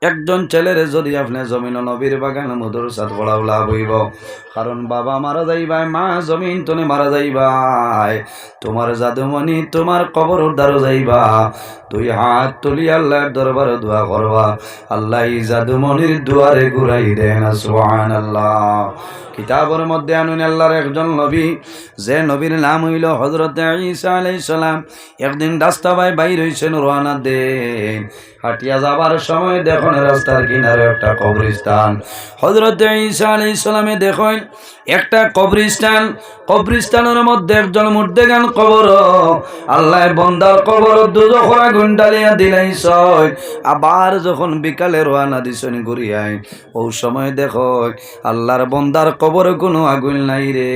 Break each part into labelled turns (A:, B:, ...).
A: একজন ছেলের যদি আপনি জমিন নবীর বাগান মাদ্রাসাত পড়াও লাভ হইব। কারণ বাবা মারা যাইবাই, মা জমিন তনে মারা যাইবাই, তোমার জাদুমণি তোমার কবর দ্বারো যাইবা, দুই হাত তুলি আল্লাহর দরবারে দোয়া করবা, আল্লাহ এই জাদুমণির দুয়ারে ঘুরাই দেন। সুবহানাল্লাহ। কিতাবের মধ্যে আনুন আল্লাহর একজন নবী, যে নবীর নাম হইল হযরত ঈসা আলাইহিস সালাম। একদিন রাস্তা বাইর হইছেন, রওনা দেন। হাটিয়া যাবার সময় দেখুন রাস্তার কিনারে একটা কবরস্থান। হযরত ঈসা আলাইহিস সালামে দেখুন একটা কবরস্থান, কবরস্থানের মধ্যে একজন মুর্দেগান কবর। আল্লাহ বন্দার কবর দুজখের আগুন ডালিয়া দিলাইছয়। আবার যখন বিকালে রওনা দিছেন ঘুরিয়াই, ও সময় দেখো আল্লাহর বন্দার কবর কোনো আগুন নাই রে।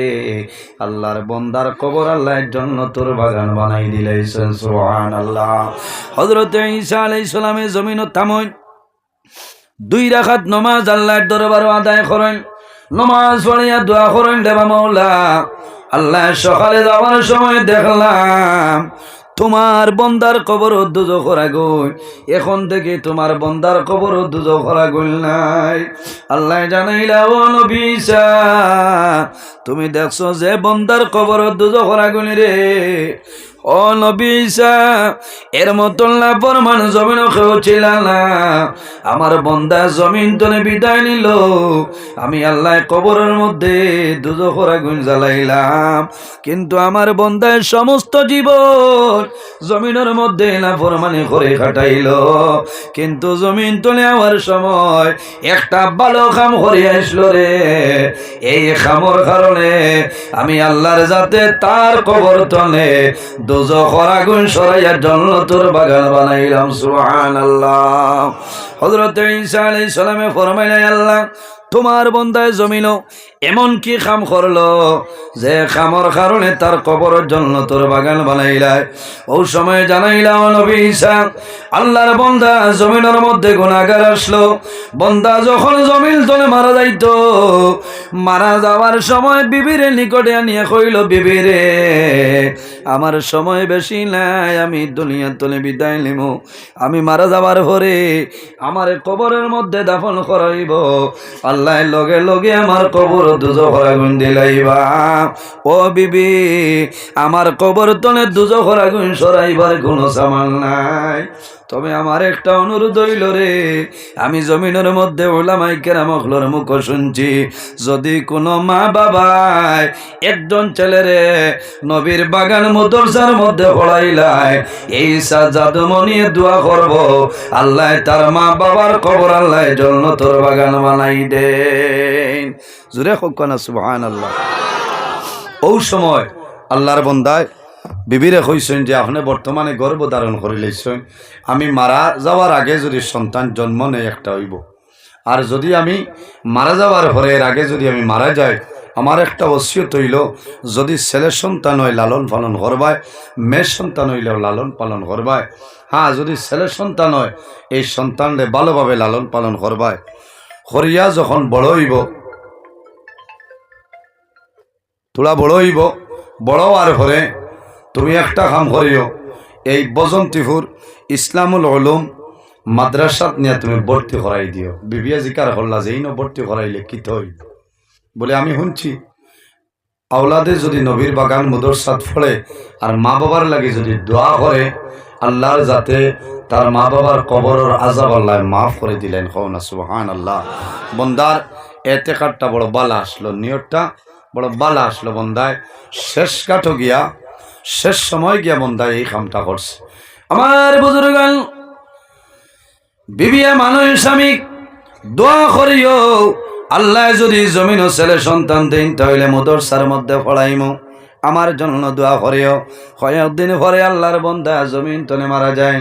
A: আল্লাহর বন্দার কবর আল্লাহর জন্য তোর বাগান বানাই দিলাইছেন। সুবহানাল্লাহ। হযরত ঈসা আলাইহিস সালামে জমিন থামইন, 2 রাকাত নামাজ আল্লাহর দরবারে আদায় করেন। নামাজ পড়িয়া দোয়া করেন, দেবা মাওলা আল্লাহ সকালে যাওয়ার সময় দেখলাম তোমার বন্দার কবর দুজখের আগুন, এখন থেকে তোমার বন্দার কবর দুজখের আগুন নাই। আল্লাহ জানাইলা, ও নবী ঈসা, তুমি দেখছো যে বন্দার কবর দুজখের আগুন রে। ও নবী ঈসা, এর মতন না প্রমাণ জমিন কেউ ছিল না। আমার বন্দা জমিন তনে বিদায় নিল, আমি আল্লাহ কবরের মধ্যে দুজখের আগুন জ্বালাইলাম, কিন্তু আমার বন্দায় সমস্ত জীবন জমিনের মধ্যে না প্রমাণে করে কাটাইল, কিন্তু জমিন তলে আমার সময় একটা ভালো কাম করে আসলো রে। এই কামর কারণে আমি আল্লাহর যাতে তার কবর তলে দুজখের আগুন সরাইয়া জান্নাতের বাগান বানাইলাম। সুবহানাল্লাহ। হযরত ঈসা আলাইহিস সালামে ফরমাইলেন, আল্লাহ তোমার বন্দায় জমিন এমন কি কাম করলো যে কামর কারণে তার কবরের জন্য তোর বাগান বানাইলাই। ও সময় জানাইলা, ও নবী ঈসা, আল্লাহর বন্দা জমিনের মধ্যে গুনাহগার আসলো। বন্দা যখন জমিন তলে মারা যাইতো, মারা যাওয়ার সময় বিবির নিকটে আনিয়া কইল, বিবি রে আমার সময় বেশি নাই, আমি দুনিয়ার তলে বিদায় নিব, আমি মারা যাওয়ার পরে আমার কবরের মধ্যে দাফন করাইব, আল্লাহ লগে লগে আমার কবর দুজখের আগুন দিলাইবা। ও বিবি, আমার কবর তলে দুজখের আগুন সরাইবার কোনো সামান নাই, তবে আমার একটা অনুরোধ হইল রে। আমি জমিনের মধ্যে উলামায়ে কেরামগুলোর মুখ শুনছি, যদি কোনো মা বাবায় একজন ছেলেরে নবীর বাগান মাদ্রাসার মধ্যে পড়াইলাই, এই জাদুমণি দোয়া করব, আল্লাহ তার মা বাবার কবর আল্লাহ জান্নাতের বাগান বানাই দেন। জোরে হোক না সুবহানাল্লাহ। ওই সময় আল্লাহর বন্দায় বিবিরে কইছেন যে আপনি বর্তমানে গর্ভ ধারণ করে লইছেন, আমি মারা যাওয়ার আগে যদি সন্তান জন্ম নেয় একটা হইব, আর যদি আমি মারা যাওয়ার পরের আগে যদি আমি মারা যাই, আমার একটা ওসিয়ত হইল, যদি ছেলে সন্তান হয় লালন পালন করবায়, মেয়ে সন্তান হইলেও লালন পালন করবায়। হ্যাঁ, যদি ছেলে সন্তান হয় এই সন্তানরে ভালোভাবে লালন পালন করবায়। করিয়া যখন বড় হইব, তোরা বড় হইব, বড় হওয়ার পরে তুমি একটা কাম করিও, এই বজন্তিপুর ইসলামুল উলুম মাদ্রাসাত নিয়ে তুমি ভর্তি করাই দিও। বিবিয়া জিকার করলা যে এই ভর্তি করাইলে কি হইব, বলে আমি শুনছি আওলাদে যদি নবীর বাগান মাদ্রাসাত পড়ে আর মা বাবার লাগে যদি দোয়া করে, আল্লাহর যাতে তার মা বাবার কবরের আযাব আল্লাহ মাফ করে দিলেন। কওনা সুবহানাল্লাহ। বন্দার এতেকারটা বড় বালা আসলো, নিয়তটা বড় বালা আসলো। বন্দায় শেষ কাটো গিয়া, শেষ সময় গিয়া বন্দায় এই কামটা করছে। আমার বুজুর্গান বিবিয়া মানুষ স্বামী দোয়া করিও, আল্লাহ যদি জমিন ছেলে সন্তান দেন তাহলে মাদ্রাসার মধ্যে পড়াইমু, আমার জন্য দোয়া করিও। কয়েকদিন পরে আল্লাহর বন্দা জমিন তলে মারা যায়,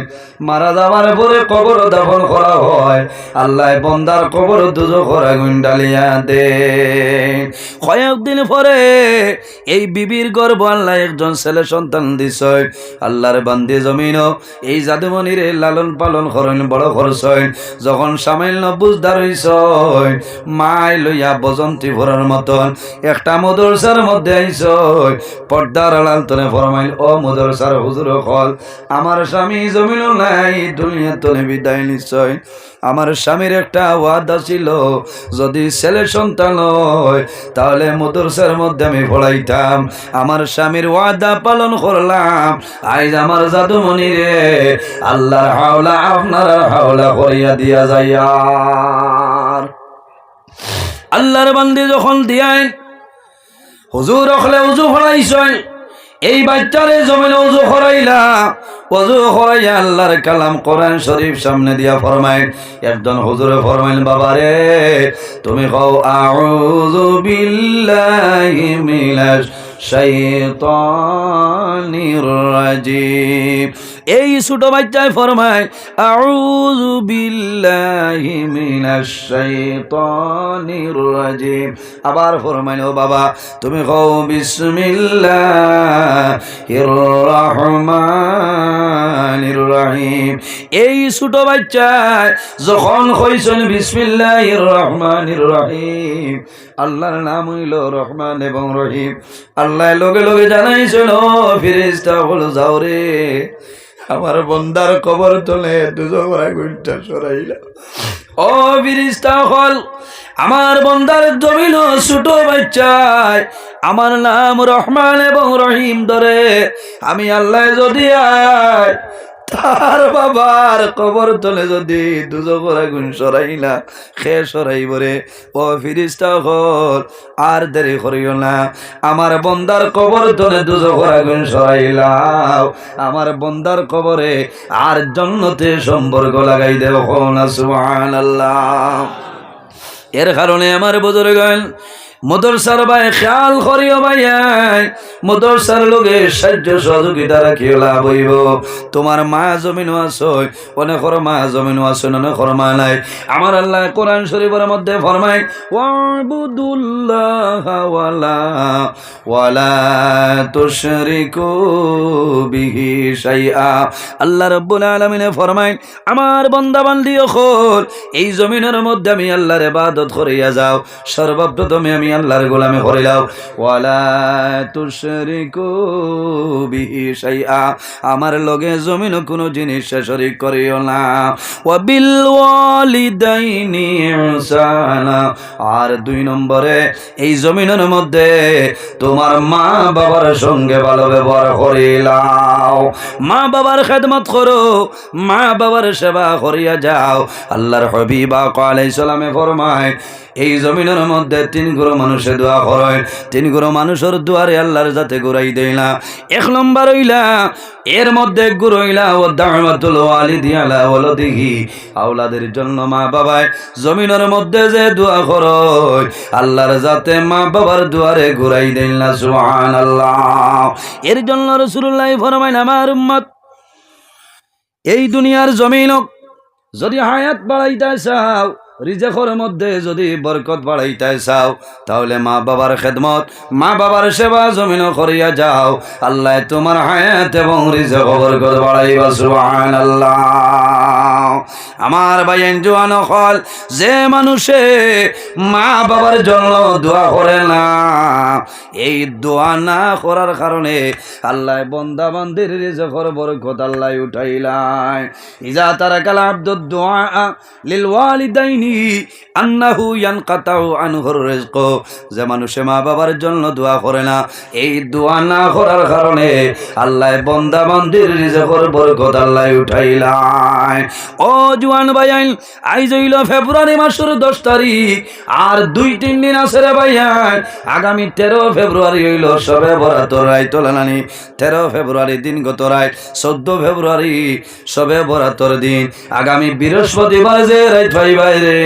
A: মারা যাওয়ার পরে কবর দাফন করা হয়, আল্লাহ বন্দার কবর দুজখের আগুন ডালিয়া দে। কয়েকদিন পরে এই বিবির গর্ভ আল্লাহ একজন ছেলে সন্তান দিছয়। আল্লাহর বান্দি জমিনও এই জাদুমণিরে লালন পালন করেন, বড় করছয়। যখন সামান্য বুঝদার হইছয়, মাই লইয়া বজন্তি ভরার মতন একটা মাদ্রাসার মধ্যে আইছয়। পর্দার আড়াল তলে ফরমাইল, ও মাদ্রাসার হুজুর হল, আমার স্বামী জমিনও নাই, দুনিয়া তলে বিদায় নিশ্চয়। আমার স্বামীর একটা ওয়াদা ছিল, যদি ছেলে সন্তান হয় তাহলে মাদ্রাসার মধ্যে আমি পড়াইতাম। আমার স্বামীর ওয়াদা পালন করলাম। আজ আমার জাদুমণি রে আল্লাহর হাওলা আপনার হাওলা করিয়া দিয়া যাইয়া। আল্লাহর বান্দে যখন দিয়াই হুজুর হলে উজু ফরাইছয়, এই বাচ্চারে জমিনে উজু করাইলা, উজু করাইয়া আল্লাহর কালাম কোরআন শরীফ সামনে দিয়া ফরমাইন। একজন হুজুরে ফরমাইন, বাবা রে তুমি কও আউযু বিল্লাহি মিনাশ শাইতানির রাজিম। এই ছোট বাচ্চায় ফরমায় আউযু বিল্লাহি মিনাশ শাইতানির রাজিম। আবার ফরমাইন, ও বাবা তুমি কও বিসমিল্লাহির রহমানির রহিম। এই ছোট বাচ্চায় যখন কইছেন বিসমিল্লাহির রহমানির রহিম, আল্লাহর নাম হইল রহমান এবং রহিম, আল্লাহ লগে লগে জানাইছেন, ও ফেরেশতা হল যাও রে আমার বন্দার কবর তলে দুজোড়া গুণটা সরাইলা। ও ফেরেশতা হল আমার বন্দার জমিন ছোট বাচ্চায় আমার নাম রহমান এবং রহিম ধরে আমি আল্লাহ যদি আয় তার বাবার কবর তলে যদি দুজোর আগুন সরাইলা খে সরাইব রে। ও ফেরেশতা হল আর দেরি করিও না, আমার বন্দার কবর তলে দুজোর আগুন সরাইলাও, আমার বন্দার কবরে আর জান্নাতে সম্পর্ক লাগাই দেব না। সুবহানাল্লাহ। এর কারণে আমার বুজুর্গণ মাদ্রাসার ভাই খেয়াল করিও ভাইয়াই, মাদ্রাসার লোকে সাহায্য সহযোগিতা রাখিও লাভ হইব। তোমার মা জমিনও আছে, অনেকর মা জমিনও আছে, অনেকর মা নাই। আমার আল্লাহ কোরআন শরীফের মধ্যে ফরমায় ওয়াবুদুল্লাহ ওয়ালা তুশরিকু বিহি শাইআ। আল্লাহ রাব্বুল আলামিন ফরমায় আমার বান্দা বান্দি হল এই জমিনের মধ্যে আমি আল্লাহর ইবাদত করিয়া যাও, সর্বপ্রথমে আমি আল্লাহর গোলামি করিলাও। ওয়ালা তুশরিকু বিহি শাইআ, আমার লগে জমিন কোনো জিনিস শরীক করিও না। ওয়া বিল ওয়ালিদাইনি ইহসানা, আর 2 নম্বরে এই জমিনের মধ্যে তোমার মা বাবার সঙ্গে ভালো ব্যবহার করিলাও। মা বাবার খেদমত করো, মা বাবার সেবা করিয়া যাও। আল্লাহর হাবিব আলাইহিস সালামে ফরমায় এই জমিনের মধ্যে 3 গুরু মানুষে দোয়া করে, 3 গুরু মানুষের দুয়ারে আল্লাহর যাতে ঘুরাই দেয় না। 1 নম্বর হইলা এর মধ্যে গুরু হইলা ও দাওয়াতুল ওয়ালিদি আলা ওয়ালাদিহি, আওলাদের জন্য মা বাবায় জমিনের মধ্যে যে দোয়া করে আল্লাহর যাতে মা বাবার দুয়ারে ঘুরাই দেয় না। সুবহানাল্লাহ। এর জন্য রাসূলুল্লাহ ফরমায় আমার উম্মত এই দুনিয়ার জমিন যদি হায়াত বাড়াইতে চাও, রিজেকের মধ্যে যদি বরকত বাড়াইতে চাও, তাহলে মা বাবার খেদমত মা বাবার সেবা জমিন করিয়া যাও, আল্লাহ তোমার হায়াত এবং রিজেক বরকত বাড়াইবা। সুবহানাল্লাহ। আমার ভাইয়েন জওয়ান হল যে মানুষে মা বাবার জন্য দোয়া করে না, এই দোয়া না করার কারণে আল্লাহ বান্দা বান্দির রিজেকের বরকত আল্লাহ উঠাইলাই। ইজা তারাকাল আবদুদ দুআ লিল ওয়ালিদাইনি আন্নাহু ইয়ানকাতাউ আনহুর রিজক, যে মানুষে মা বাবার জন্য দোয়া করে না, এই দোয়া না করার কারণে আল্লাহ বান্দা বান্দির রিজেকের বরকত আল্লাহ উঠাইলাই। ও জওয়ান ভাইয়ান, আইজ হইল ফেব্রুয়ারি মাসের 10 তারিখ, আর 2-3 দিন আছে রে ভাইয়ান। আগামী 13 ফেব্রুয়ারি হইল সবে বরাতর রাত নানি। 13 ফেব্রুয়ারি দিন গত রাত, 14 ফেব্রুয়ারি সবে বরাতর দিন। আগামী বৃহস্পতিবার যে রাত পাইবাই রে,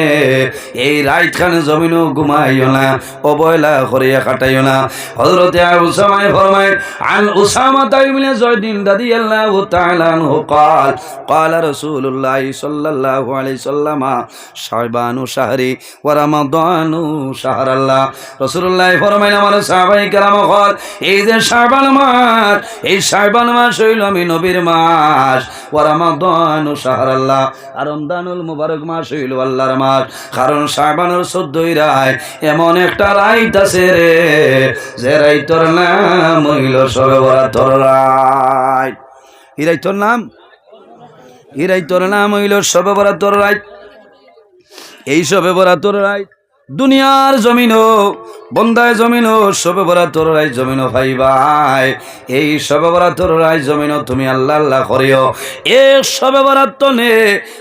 A: এই রাত খানে জমিনও ঘুমাইও না, অবহেলা করিয়া কাটাইও না। হযরতে উসামায় ফরমায় আন উসামা ইবনে যায়েদ রাদিয়াল্লাহু তাআলা আনহু قال قال رسول الله صلى الله عليه وسلم শাবানু শাহরি ওয়া রমাদানু শাহরাল্লাহ। রাসূলুল্লাহ ফরমায় আমার সাহাবায়ে কেরাম হল এই যে শাবান মাস, এই শাবান মাস হইল আমি নবীর মাস, ওয়া রমাদানু শাহরাল্লাহ, আর রমজানুল মুবারক মাস হইল আল্লাহর মাস। কারণ শাবানের 14 রাত এমন একটা রাত আছে রে, যে রাইতর নাম হইল শবে বরাতর রাত। এই রাইতর নাম হইল শবে বরাতর রাত। এই সবে বরাতর রায় দুনিয়ার জমিনও বন্দায় জমিনও সবে বরাতর রায় জমিনও ভাইবাই এই সবে বরাতর রায় জমিনও তুমি আল্লাহ আল্লাহ করিও এক সবে বরাত নে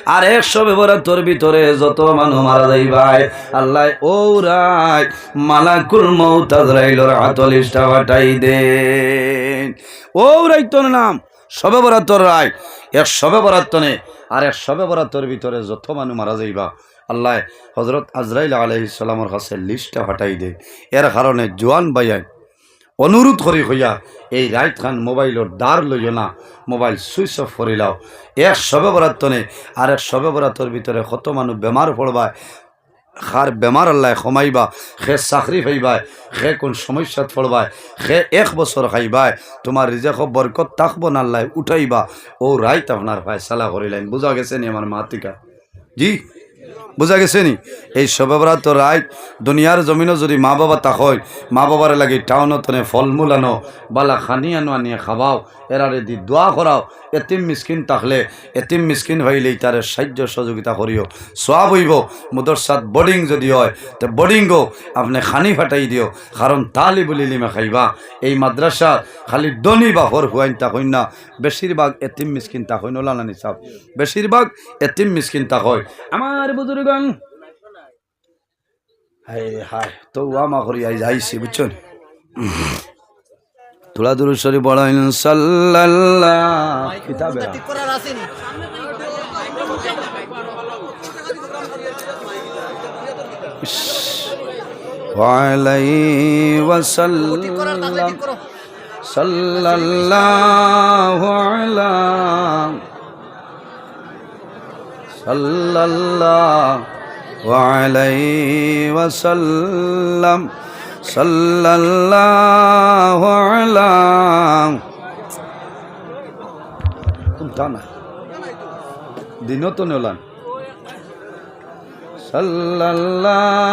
A: আর এক সবে বরাতর ভিতরে যত মানুষ মারা যাইবাই আল্লাহ ও রায় মালাকুল মউত আজরাইলের হাতল ইস্টা বাটাই দেন ও রায় তোর নাম সবে বরাতর রায় এক সবে বরাত নে আর এক সবে বরাতর ভিতরে যত মানুষ মারা যাইবা আল্লাহ হজরত আজরাইল আলাইহিস সালামের কাছে লিস্টটা ফাটাই দে এর কারণে জোয়ান বাইয়াই অনুরোধ করি হইয়া এই রাইত খান মোবাইলের দ্বার লইও না মোবাইল সুইচ অফ করে লাও এক সবে বরাতনে আর এক সবে বরাতর ভিতরে কত মানুষ বেমার পড়বা খার বেমার আল্লাহ কমাইবা সে চাকরি পাইবা সে কোন সমস্যাত পড়বা সে 1 বছর খাইবা তোমার রিজেক বরকত থাকবো না আল্লাহ উঠাইবা ও রাইত আপনার ফায়সালা করিলেন বুঝা গেছে নি আমার মাতিকা জি বুঝা গেছে নি এই সবে বরাত রাইত দুনিয়ার জমিনও যদি মা বাবা তাকয় মা বাবার লাগে টাউনতনে ফলমূল আনো বালা খানি আনো আনিয়ে খাওয়াও এরারে দি দোয়া করাও এতিম মিসকিন থাকলে এতিম মিসকিন হইলেই তার সাহায্য সহযোগিতা করিও সওয়াব হইব মুদরসাত বোর্ডিং যদি হয় তো বোর্ডিংও আপনি খানি ফাটাই দিও কারণ তালিবুল ইলমে খাইবা এই মাদ্রাসা খালি দনি বা হর হুয়াইন তাকই না বেশিরভাগ এতিম মিসকিন তাকই নোলানা নিসাব বেশিরভাগ এতিম মিসকিন তাকই আমার বুজুর্গান হায় হায় তো আমা করি আইছি বুঝছেন তোলা দুরূদ শরীফ পড়েন সাল্লাল্লাহু কিতাবে আলাইহি ওয়াসাল্লাম সাল্লাল্লাহু আলা সাল্লাল্লাহু আলাইহি ওয়াসাল্লাম সাল্লাল্লাহু আলা কোনটা না দিনও তো নেলাম সাল্লাল্লাহু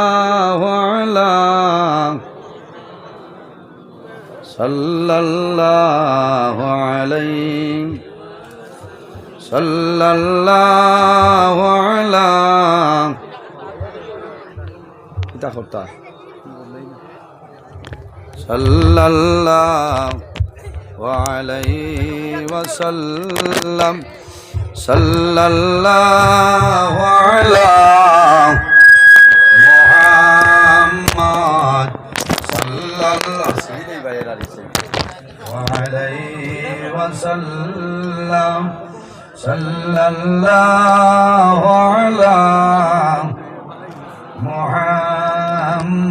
A: আলা সাল্লাল্লাহু আলাইহি সাল্লাল্লাহু আলা কিতা করতা সাল্লাল্লাহু আলাইহি ওয়াসাল্লাম সাল্লাল্লাহু আলা মুহাম্মদ সাল্লাল্লাহু আলাইহি ওয়াসাল্লাম সাল্লাল্লাহু আলা মুহাম্মদ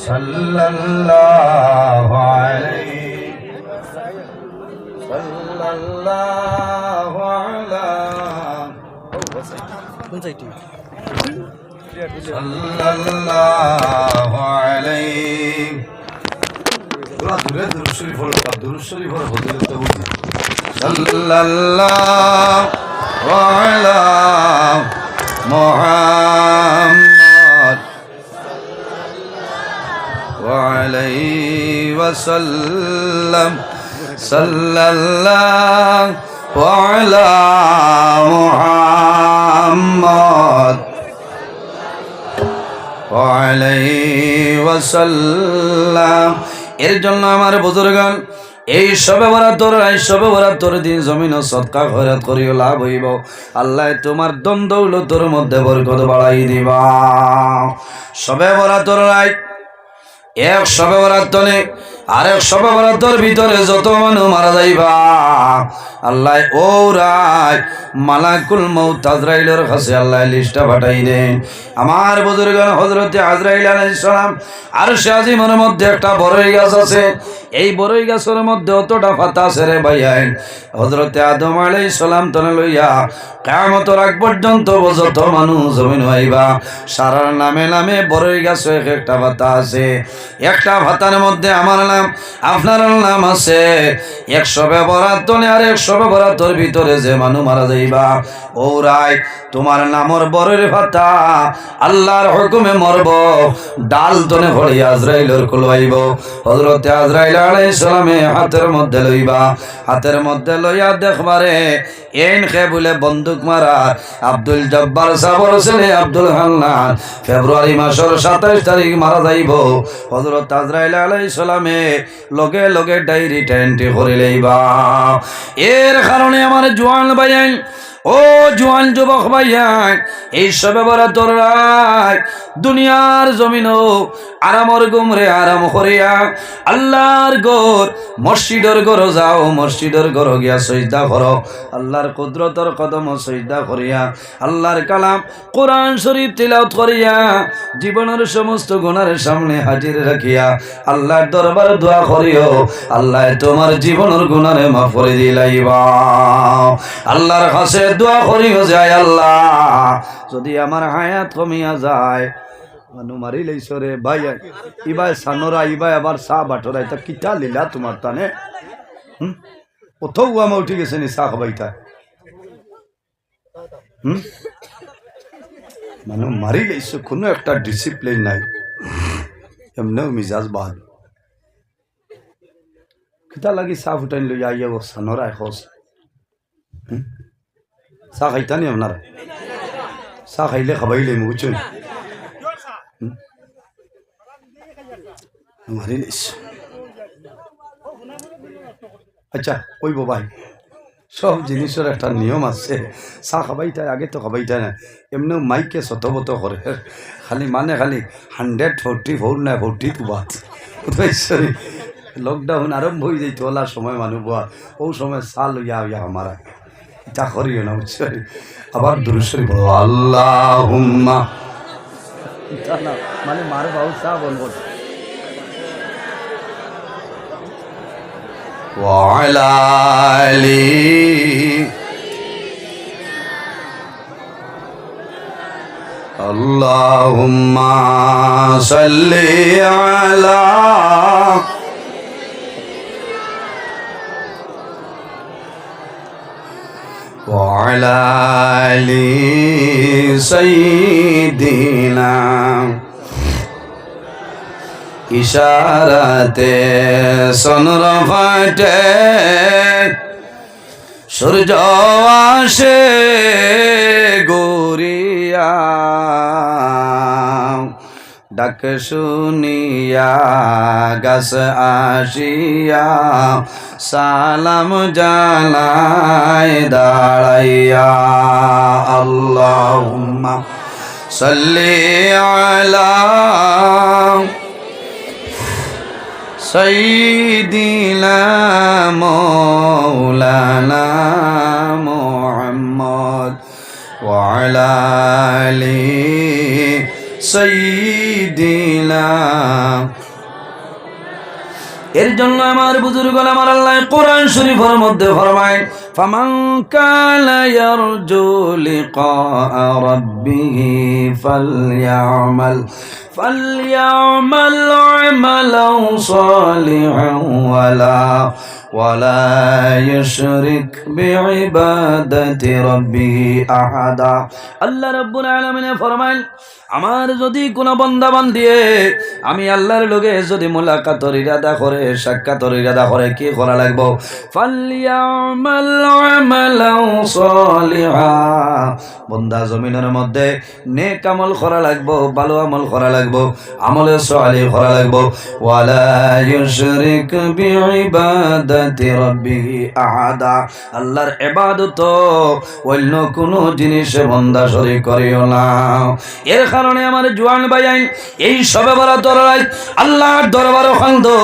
A: সাল্লাল্লাহু আলাইহি সাল্লাল্লাহু আলা কোন সাইটি সাল্লাল্লাহু আলাইহি দুরূদ শরীফ পড়ো দুরূদ শরীফ পড়ো ফজিলত বুঝি সাল্লাল্লাহু আলা মুহাম্মদ ওয়া আলাইহি ওয়াসাল্লাম সাল্লাল্লাহু আলা মুহাম্মদ ওয়া আলাইহি ওয়াসাল্লাম এর জন্য আমার বুজুর্গান এই সবে বরাতর দিন জমিন সদকা খয়রাত করিও লাভ হইব আল্লাহ তোমার দম দৌলতর মধ্যে বরকত বাড়াই দিবা সবে বরাতর রাত এক সবে বরাত নে আরেক সবে বরাতর ভিতরে যত মানুষ মারা যাইবা আল্লাহ ও রাত মালাকুল মউত আজরাইলের কাছে আল্লাহ লিস্টটা পাঠাই দেন আমার বুজুর্গান হযরত আজরাইল আলাইহিস সালাম আরশে আজিমের মধ্যে একটা বড়ই গাছ আছে এই বড়ই গাছের মধ্যে অতটা পাতা আছে রে ভাইয়াই হযরত আদম আলাইহিস সালাম তনে লইয়া কিয়ামতের আগ পর্যন্ত যত মানুষ জমিন হইবা সারার নামে নামে বড়ই গাছে একটা পাতা আছে একটা পাতার মধ্যে আমার নাম আপনার নাম আছে 172 আর 172 ভিতরে যে মানুষ মারা যাইবা ওরাই তোমার নামর বরের ভাতা আল্লাহর হুকুমে মরব ডাল তনে হলে আজরাইলের কুলবাইব হযরত আজরাইল আলাইহিস সালামে হাতের মধ্যে লইবা হাতের মধ্যে লইয়া দেখবারে এন খে বলে বন্দুক মারা আব্দুল জব্বার সাবর ছেলে আব্দুল হান্নান ফেব্রুয়ারি মাসের 27 তারিখ মারা যাইব হযরত আজরাইল আলাইহিস সালামে লগে লগে ডায়েরি টেন্টি করে লইবা এর কারণে আমার জওয়ান ভাইয়াই ও জওয়ান যুবক ভাইয়াই এই সবে বরাতর রাত দুনিয়ার জমিনও আরামর গুমরে আরাম করিয়া আল্লাহর ঘর মসজিদের ঘর যাও মসজিদের ঘর গিয়া সিজদা করো আল্লাহর কুদরতর কদম সিজদা করিয়া আল্লাহর কালাম কোরআন শরীফ তিলাওয়াত করিয়া জীবনের সমস্ত গুনাহের সামনে হাজির রাখিয়া আল্লাহর দরবারে দোয়া করিও আল্লাহ তোমার জীবনের গুনাহে মাফ করে দিলাইবা আল্লাহর কাছে দোয়া করিও যায় আল্লাহ যদি আমার হায়াত কমিয়া যায় মানু মারি লইছ রে ভাই ইবাই সানোরা ইবাই আবার চা বাটরা এটা কিতা লীলা তোমার তানে কোথাও আমার উঠে গেছে নি চা খাবাইতা মানু মারি লইছ কোনো একটা ডিসিপ্লিন নাই এমনিও মিজাজ বাদ কিতা লাগি চা ফুটাইন লই আইয়া ও সানোরা খোঁজ চা খাইতা নি আপনারা চা খাইলে খাবাইলে বুঝছেন মারি নিস আচ্ছা ওইব ভাই সব জিনিসের একটা নিয়ম আছে চা খাবাইটাই আগে তো খাবাইটাই না এমনিও মাইকে শতবত করে খালি মানে খালি 144 না 42 বাদ লকডাউন আরম্ভ হয়ে যাইতো ওলার সময় মানুষ বোয়া ও সময় চা লইয়া ইয়া আমারা এটা করিও না বুঝছি আবার দুরুশরী বলো আল্লাহুম্মা না মানে মার বাবু চা বলবো وعلى آله اللهم صل على وعلى آل سيدنا ইশারাতে সনর ফাটে সূর্য আসে গরিয়া ডাক শুনিয়া গাছ আসিয়া সালাম জানাই দাঁড়াইয়া আল্লাহুম্মা সাল্লি আলা سيدنا مولانا محمد وعلى آل سيدنا এর জন্য আমার বুজুর্গণ আমার আল্লাহ কোরআন শরীফের মধ্যে ফরমায় ফামান কানা ইয়ারজু লিকা রাব্বিহি ফালইআমাল আমালান সালিহান ওয়ালা ইউশরিক বিইবাদাতি রাব্বিহি আহাদা আল্লাহ রাব্বুল আলামিন ফরমায় আমার যদি কোনো বান্দা বান্দিয়ে আমি আল্লাহর লগে যদি মুলাকাতের ইরাদা করে সাক্ষাতের ইরাদা করে কি করা লাগবে ফালইআমাল আমালান সালিহা বান্দা জমিনের মধ্যে নেক আমল করা লাগবে ভালো আমল করা লাগবে আমলে সালিহ করা লাগবে ওয়ালা ইউশরিক বিইবাদাতি রাব্বিহি আহাদা আল্লাহর ইবাদত অন্য কোনো জিনিসে বান্দা শরীক করিও না এর কারণে আমার জওয়ান ভাইয়াই এই সবে বরাতর রাত আল্লাহর দরবারে খান্দো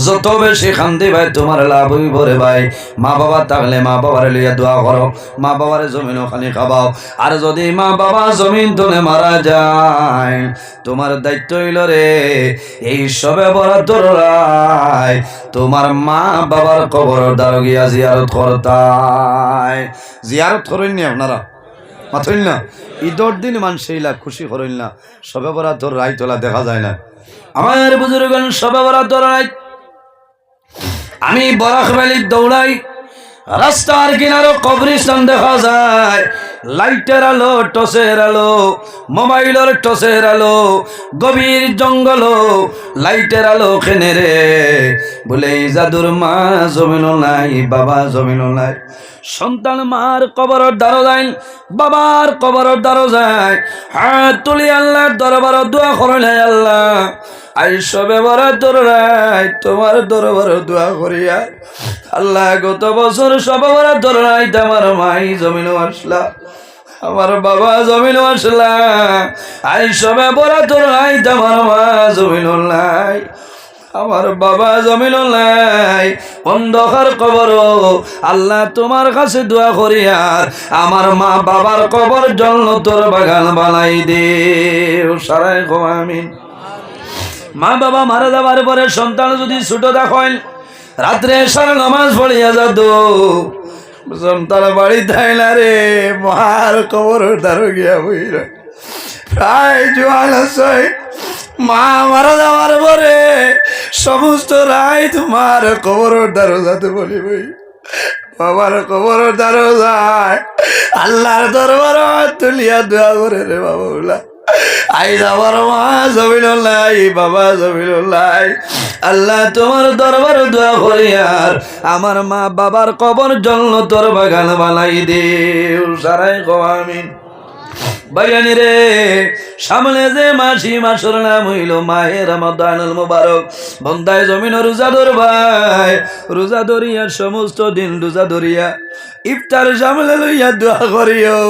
A: যত বেশি খান্দি ভাই তোমার লাভ হইব রে ভাই মা বাবা থাকলে মা বাবার লইয়া দোয়া করো মা বাবার জমিনও খালি খাবাও আর যদি মা বাবা জমিন তলে মারা যায় তোমার দায়িত্ব হইল রে এই সবে বরাতর রাত তোমার মা বাবার কবর দ্বার গিয়া জিয়ারত করতাই জিয়ারত করেন নি আপনারা মাথইল না ঈদের দিন মানুষইলা খুশি করেন না সবে বরাতর রাত তোলা দেখা যায় না আমার বুজুর্গগণ সবে বরাতর রাত আমি বরাক ভ্যালি দৌড়াই, রাস্তার কিনারো কবরিস্তান দেখা যায়, লাইটের আলো, টসের আলো, মোবাইলের টসের আলো, গভীর জঙ্গল, লাইটের আলো কেনে রে? বলে এই জাদুর মা জমিন নাই, বাবা জমিন নাই। সন্তান মার কবরের দ্বারো যায়, বাবার কবরের দ্বারো যায়, হাত তুলি আল্লাহর দরবার দোয়া করলে, আল্লাহ আই সবে বড় দৌড়াই তোমার দরবার দোয়া করিয়া, আল্লাহ গত বছর সবে বড় দৌড়াই আমার মাই জমিন আসলা, আমার বাবা জমিন আসলা, আই সবে বড় দৌড়াই আমার মা জমিন নাই, আমার বাবা জমিন নাই, অন্ধকার কবর, আল্লাহ তোমার কাছে দোয়া করি আর আমার মা বাবার কবর জান্নাতের বাগান বানাই দে। সারাই গো আমিন। মা বাবা মারা যাবার পরে সন্তান যদি ছোট দেখেন, রাত্রে সারা নামাজ পড়িয়া যাত, সন্তান বাড়ি থাই না রে, মার কবর দ্বারো গিয়া বইর প্রায় জোয়ান আছে। মা মারা যাওয়ার পরে সমস্ত রায় তোমার কবর দ্বারো যাতে বলি বই, বাবার কবর দ্বারো যায়, আল্লাহর দরবার তুলিয়া দোয়া করে রে বাবা, আই আমার মা জমিন নাই, বাবা জমিন নাই, আল্লাহ তোমার দরবার দোয়া করি আর আমার মা বাবার কবর জান্নাতের বাগান বানাই দে। সারাই গো আমিন। বাগানি রে, সামনে যে মাসি মাসের নাম হইল মাহে রমাদানুল মুবারক, বন্দায় জমিন রোজা ধরবাই, রোজা ধরিয়া সমস্ত দিন রোজা ধরিয়া ইফতার সামলে লইয়া দোয়া করিও,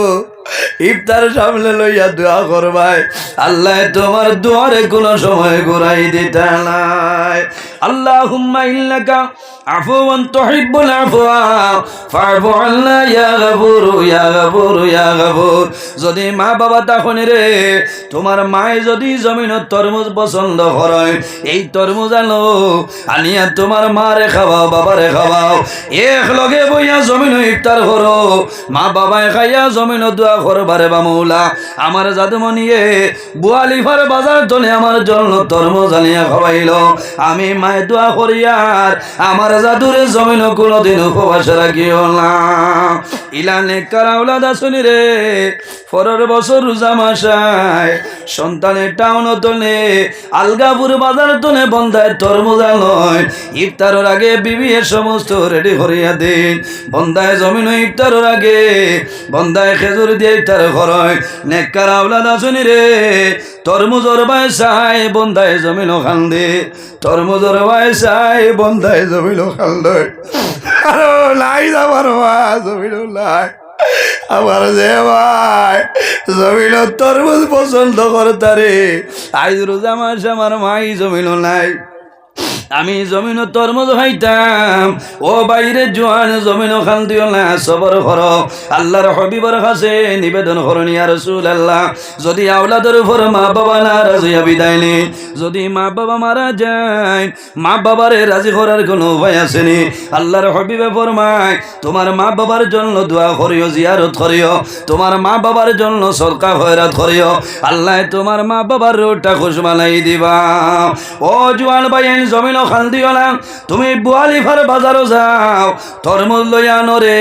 A: ইফতার সামলে লইয়া দোয়া করবাই, আল্লাহ তোমার দুয়ারে কোনো সময় ঘুরাই দিতে নাই। আল্লাহুম্মা ইন্নাকা আফুওয়ান তুহিব্বুল আফওয়া ফা'ফু আন্না ইয়া গফুর ইয়া গফুর ইয়া গফুর। যদি মা বাবা তখন রে, তোমার মায়ে যদি জমিনত তরমুজ পছন্দ করে, এই তরমুজ আনো আনিয়া তোমার মারে খাওয়াও, বাবারে খাওয়াও, এক লগে বইয়া জমিন ইফতার করো, মা বাবায় খাইয়া জমিন দোয়া করবারে বা মৌলা আমার জাদুমণিয়ে বুয়ালিফার বাজার তলে আমার জন্য তরমুজ আনিয়া খাওয়াইল, আমি মায়ে দোয়া করিয়ার আমার জাদুরে জমিন কোনোদিন উপবাস রাখিও না। ইলানে কারাউলাদা শুনি রে, পরের বছর রোজা মাসায় সন্তানের টাউন তলে আলগাপুর বাজার তলে বন্ধায় তরমুজ আনয়, ইফতারের আগে বিবি এর সমস্ত রেডি করিয়া দিন, বন্ধায় জমিন ইফতারের আগে বন্ধায় খেজুর দিয়ে ইফতার করয়। নেককার আওলাদা শুনি রে, তরমুজর বাসায় বন্ধায় জমিন খান্দে, তরমুজর বাসায় বন্ধায় জমিন খান্দে, আরো লাই যাবার মা জমিন লাই, আমার যে ভাই জমিন তরমুজ পছন্দ করতারে, আজ রোজা মাস আমার মাই জমিন নাই, আমি জমিন তরমুজ খাইতাম। ও বাইরে জোয়ান জমিন খান দিও না, সবর করো, আল্লাহর হবিবর কাছে নিবেদন করুন ইয়া রাসূলুল্লাহ। যদি আওলাদের উপর মা বাবা নারাজ হইয়া বিদায় নে, যদি মা বাবা মারা যায়, মা বাবারে রাজি করার কোনো উপায় আসেনি? আল্লাহর হবিবে ফরমায়, তোমার মা বাবার জন্য দোয়া করিও, জিয়ারত করিও, তোমার মা বাবার জন্য সদকা খয়রাত করিও, আল্লাহ তোমার মা বাবার রোটা খুশ বানাই দিবা। ও জোয়ান ভাইয়েন জমিন খান দিও না, তুমি বুয়ালিফার বাজারও যাও, তরমুজ লইয়া আনো রে,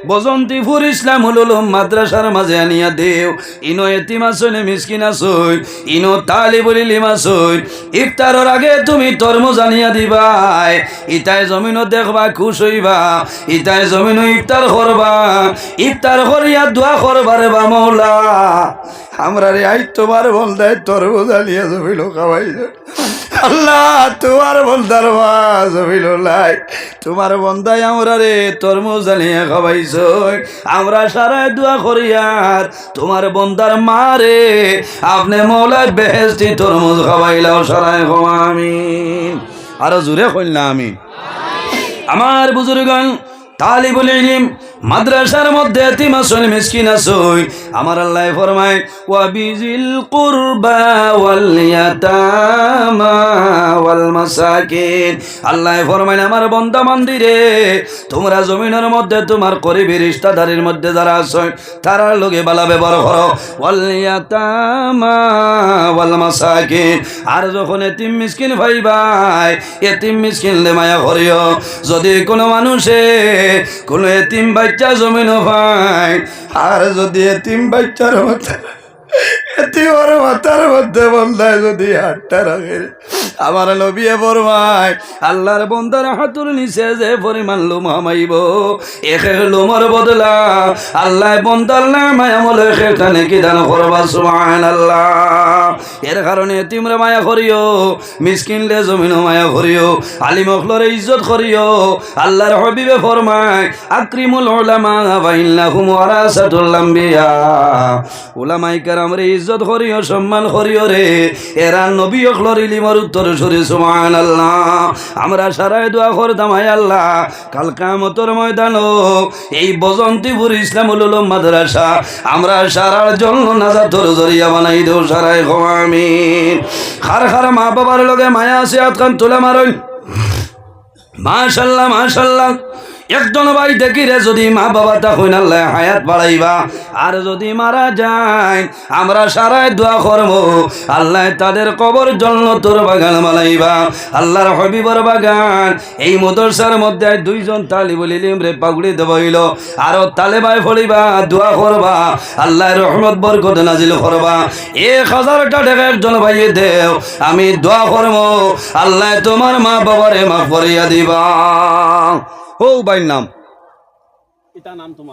A: বজন্তিপুর ইসলাম হুলুল মাদ্রাসার মাঝে আনিয়া দেও, ইনো এতিম আসইন মিসকিন আসইন, ইনো তালিবুল ইলম আসইন, ইফতারের আগে তুমি তরমুজ আনিয়া দিবাই, ইতায় জমিন দেখবা খুশ হইবা, ইতায় জমিন ইফতার করবা, ইফতার করিয়া দোয়া করবারে বা মৌলা আমরা রে আই তোমার বলদায় তরমুজ আনিয়া জমিন খাওয়াই, আল্লাহ তোমার বন্দার জমিল লাই, তোমার বন্দায় আমরা রে তরমুজ আনিয়া খাওয়াইছ, আমরা সারাই দোয়া করি আর তোমার বন্দার মা রে আপনি মৌলায় বেহেশতি তরমুজ খাওয়াইলাও, সারাই গো আমিন। আরো জোরে কইল না আমি। আমার বুজুর্গণ, তালিবুল ইলম মাদ্রাসার মধ্যে এতিম আসুন মিসকিন আসুন আমার আল্লাহ ফরমায় ওয়া বিজিল কুরবা ওয়াল ইয়াতামা ওয়াল মাসাকিন আল্লাহ ফরমায় আমার বান্দা বান্দিরে তোমরা জমিনের মধ্যে তোমার করিবি রিশতাদারির মধ্যে যারা আছেন তারার লগে ভালো ব্যবহার করো ওয়াল ইয়াতামা ওয়াল মাসাকিন আর যখন এতিম মিসকিন ভাই ভাই এতিম মিসকিন লে মায়া করিও যদি কোনো মানুষে কোনো এতিম বাচ্চা জমিন ভাই আর যদি এতিম বাচ্চার মধ্যে এতিমের মাথার মধ্যে বন্ধায় যদি হাতটা রাখে আমার নবী ফরমায় আল্লাহর বন্দার হাতুর নিচে যে পরিমাণ লোম হামাইব এক লোমর বদলা আল্লাহ বন্দার নামায় আমলে সেখানে কি দান করবা সুবহানাল্লাহ এর কারণে এতিমরে মায়া করিও মিসকিনলে জমিন মায়া করিও আলিম অখলরে ইজ্জত করিও আল্লাহর হাবিবে ফরমায় আকরিমুল উলামা ওয়া ইন্নাহুম ওয়ারাসাতুল আম্বিয়া উলামায়ে কেরামরে ইজ্জত করিও সম্মান করিও রে এরা নবী অখলর ইলমের উত্তর সরে সুবহানাল্লাহ আমরা সারায় দোয়া করতাম আয় আল্লাহ কাল কিয়ামতের ময়দানো এই বজন্তিপুর ইসলামুল উলুম মাদ্রাসা আমরা সারার জন্য নাজাতের জরিয়া বানাই দেও সারায় আমিন খার খার মা বাবার লগে মায়া আছে আতকান তুলে মারুন মাশাআল্লাহ মাশাআল্লাহ একজন ভাই দেখি রে যদি মা বাবা তখন আল্লাহ হায়াত বাড়াইবা আর যদি মারা যায় আমরা সারায় দোয়া করব আল্লাহ তাদের কবর জান্নাতের বাগান বানাইবা আল্লাহর হাবিবের বাগান এই মাদ্রাসার মধ্যে দুইজন তালিবুল ইলম রে পাগড়ি দেবইল আর তালেবাই ফলিবা দোয়া করবা আল্লাহর রহমত বরকত নাজিল করবা 1000 টাকা একজন ভাই দেও আমি দোয়া করব আল্লাহ তোমার মা বাবারে মাফ করিয়া দিবা ও ভাই নাম এটা নাম তোমার